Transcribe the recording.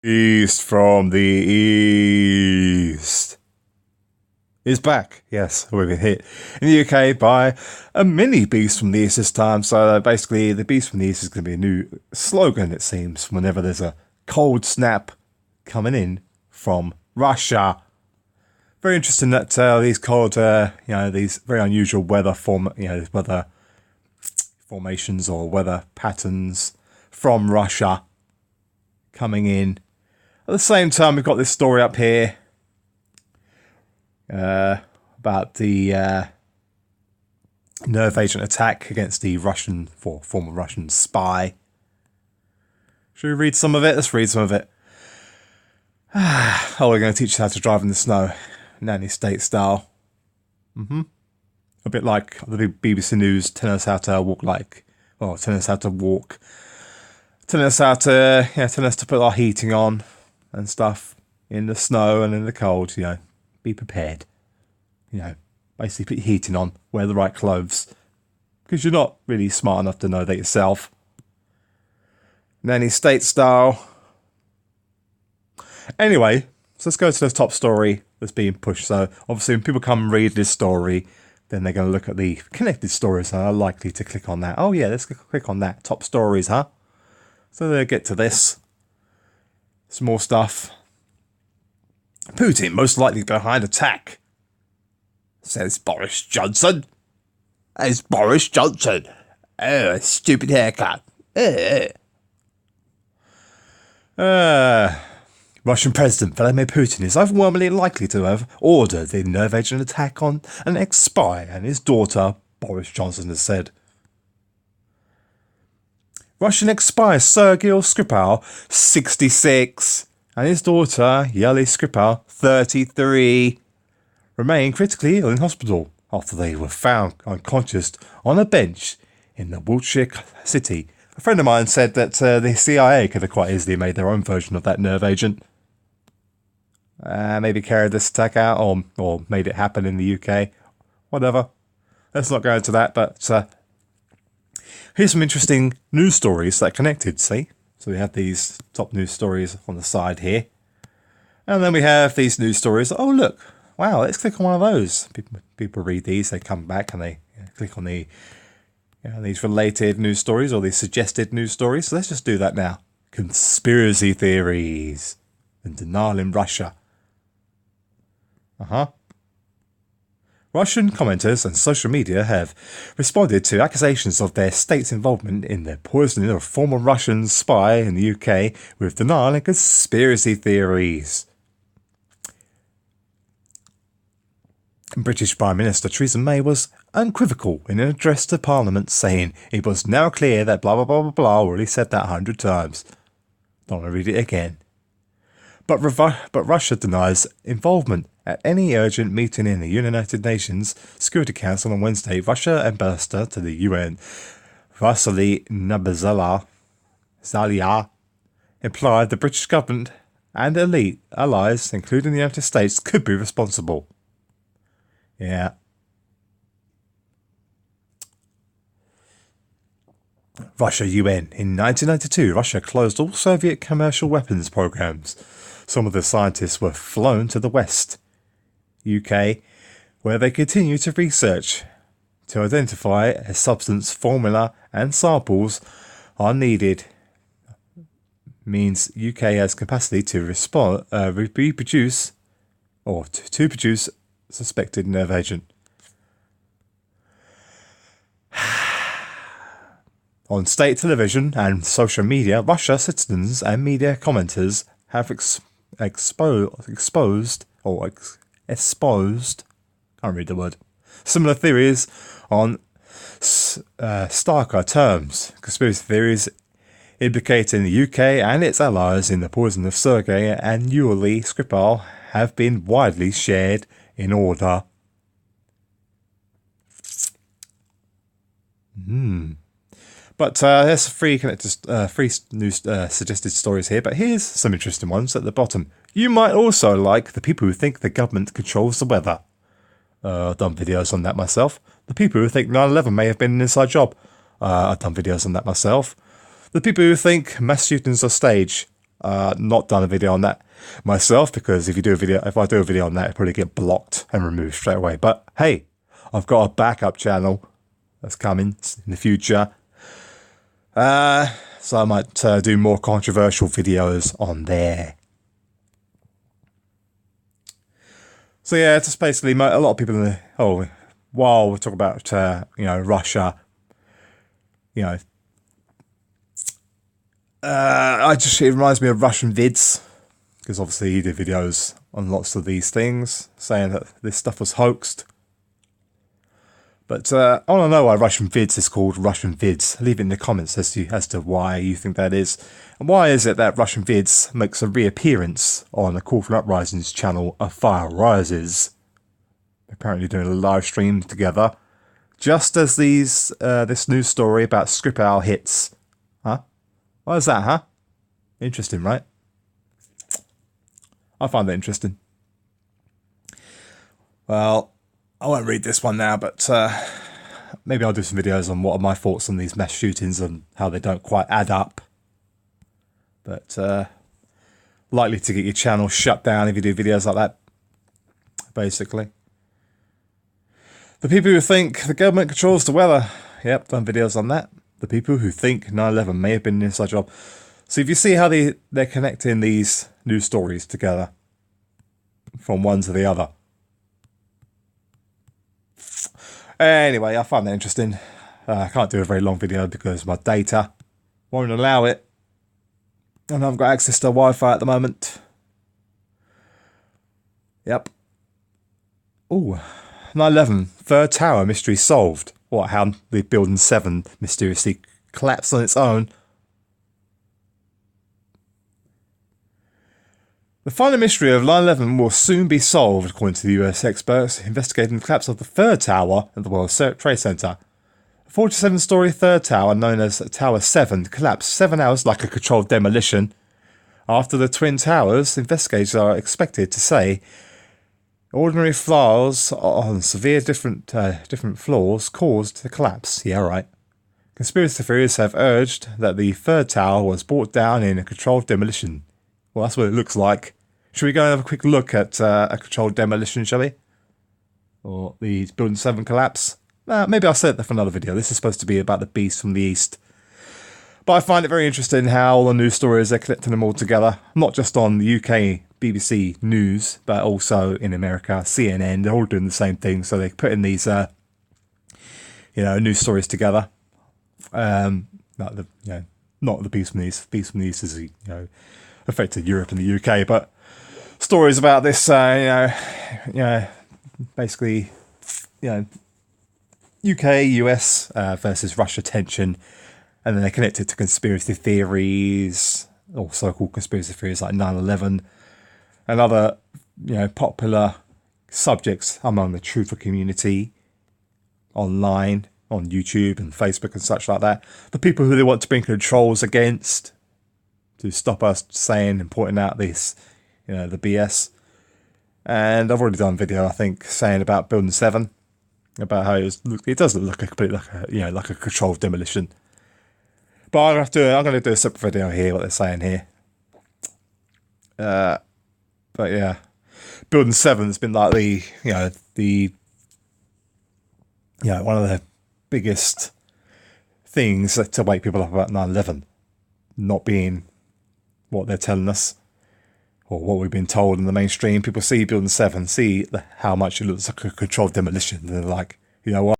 East from the East is back. Yes, we've been hit in the UK by a mini beast from the East this time. So basically, the beast from the East is going to be a new slogan, it seems, whenever there's a cold snap coming in from Russia. Very interesting that these cold, these very unusual weather weather formations or weather patterns from Russia coming in. At the same time, we've got this story up here about the nerve agent attack against the former Russian spy. Should we read some of it? Let's read some of it. Oh, we're going to teach us how to drive in the snow, nanny state style. A bit like the BBC News telling us how to telling us how to walk, telling us to put our heating on and stuff in the snow and in the cold. Be prepared. Basically put your heating on, wear the right clothes, because you're not really smart enough to know that yourself. Nanny state style. Anyway, so let's go to the top story that's being pushed. So obviously when people come and read this story, then they're going to look at the connected stories and are likely to click on that. Oh yeah, let's click on that. Top stories, huh? So they'll get to this. Some more stuff. Putin most likely behind attack, says Boris Johnson. It's Boris Johnson. Oh, stupid haircut. Russian President Vladimir Putin is overwhelmingly likely to have ordered the nerve agent attack on an ex-spy and his daughter, Boris Johnson has said. Russian ex-spy Sergei Skripal, 66, and his daughter, Yeli Skripal, 33, remain critically ill in hospital after they were found unconscious on a bench in the Wiltshire city. A friend of mine said that the CIA could have quite easily made their own version of that nerve agent. Maybe carried this attack out or made it happen in the UK. Whatever. Let's not go into that, but here's some interesting news stories that are connected, see? So we have these top news stories on the side here. And then we have these news stories. Oh, look. Wow, let's click on one of those. People read these, they come back and they click on these related news stories or these suggested news stories. So let's just do that now. Conspiracy theories and denial in Russia. Russian commenters and social media have responded to accusations of their state's involvement in the poisoning of a former Russian spy in the UK with denial and conspiracy theories. British Prime Minister Theresa May was unequivocal in an address to Parliament, saying it was now clear that blah blah blah blah blah, already said that 100 times. Don't want to read it again. But Russia denies involvement. At any urgent meeting in the United Nations Security Council on Wednesday, Russia ambassador to the UN, Vasily Zalia, implied the British government and elite allies, including the United States, could be responsible. Yeah. Russia UN. In 1992, Russia closed all Soviet commercial weapons programs. Some of the scientists were flown to the West, UK, where they continue to research to identify a substance, formula and samples are needed. Means UK has capacity to reproduce or to produce suspected nerve agent. On state television and social media, Russia citizens and media commenters have exposed, can't read the word, similar theories on starker terms. Conspiracy theories implicating the UK and its allies in the poison of Sergei and Yuli Skripal have been widely shared in order. But there's three news suggested stories here, but here's some interesting ones at the bottom. You might also like the people who think the government controls the weather. I've done videos on that myself. The people who think 9/11 may have been an inside job. I've done videos on that myself. The people who think mass shootings are staged. Not done a video on that myself, because if I do a video on that, it'll probably get blocked and removed straight away. But hey, I've got a backup channel that's coming in the future. So I might do more controversial videos on there. So yeah, it's just basically a lot of people in the while we talk about Russia, it reminds me of Russian vids, because obviously he did videos on lots of these things saying that this stuff was hoaxed. But I want to know why Russian vids is called Russian vids. Leave it in the comments as to why you think that is. And why is it that Russian vids makes a reappearance on the Call for Uprising's channel, A Fire Rises? Apparently doing a live stream together, just as this news story about Skripal hits. Huh? What is that, huh? Interesting, right? I find that interesting. Well, I won't read this one now, but maybe I'll do some videos on what are my thoughts on these mass shootings and how they don't quite add up. But likely to get your channel shut down if you do videos like that, basically. The people who think the government controls the weather. Yep, done videos on that. The people who think 9/11 may have been an inside job. So if you see how they're connecting these news stories together from one to the other. Anyway, I find that interesting. I can't do a very long video because my data won't allow it. And I've got access to Wi-Fi at the moment. Yep. Ooh. 9/11, third tower mystery solved. What, how the building 7 mysteriously collapsed on its own. The final mystery of 9/11 will soon be solved, according to the US experts investigating the collapse of the third tower at the World Trade Center. The 47-story third tower, known as Tower 7, collapsed 7 hours like a controlled demolition. After the Twin Towers, investigators are expected to say ordinary flaws on severe different floors caused the collapse. Yeah, right. Conspiracy theories have urged that the third tower was brought down in a controlled demolition. Well, that's what it looks like. Should we go and have a quick look at a controlled demolition, shall we? Or the Building 7 collapse? Maybe I'll set that for another video. This is supposed to be about the beast from the east. But I find it very interesting how all the news stories are connecting them all together. Not just on the UK BBC News, but also in America, CNN. They're all doing the same thing. So they're putting these, news stories together. Not the beast from the east. Beast from the east is, affected Europe and the UK, but stories about this, basically, UK, US versus Russia tension, and then they connect it to conspiracy theories, or so-called conspiracy theories like 9/11, and other, popular subjects among the truther community online, on YouTube and Facebook and such like that. The people who they want to bring controls against, to stop us saying and pointing out this, the BS. And I've already done a video, I think, saying about Building 7, about how it does look completely like a controlled demolition. But I'm going to do a separate video here, what they're saying here. But yeah, Building 7 has been like one of the biggest things to wake people up about 9/11 not being what they're telling us, or what we've been told in the mainstream. People see Building 7, see how much it looks like a controlled demolition, and they're like, you know what?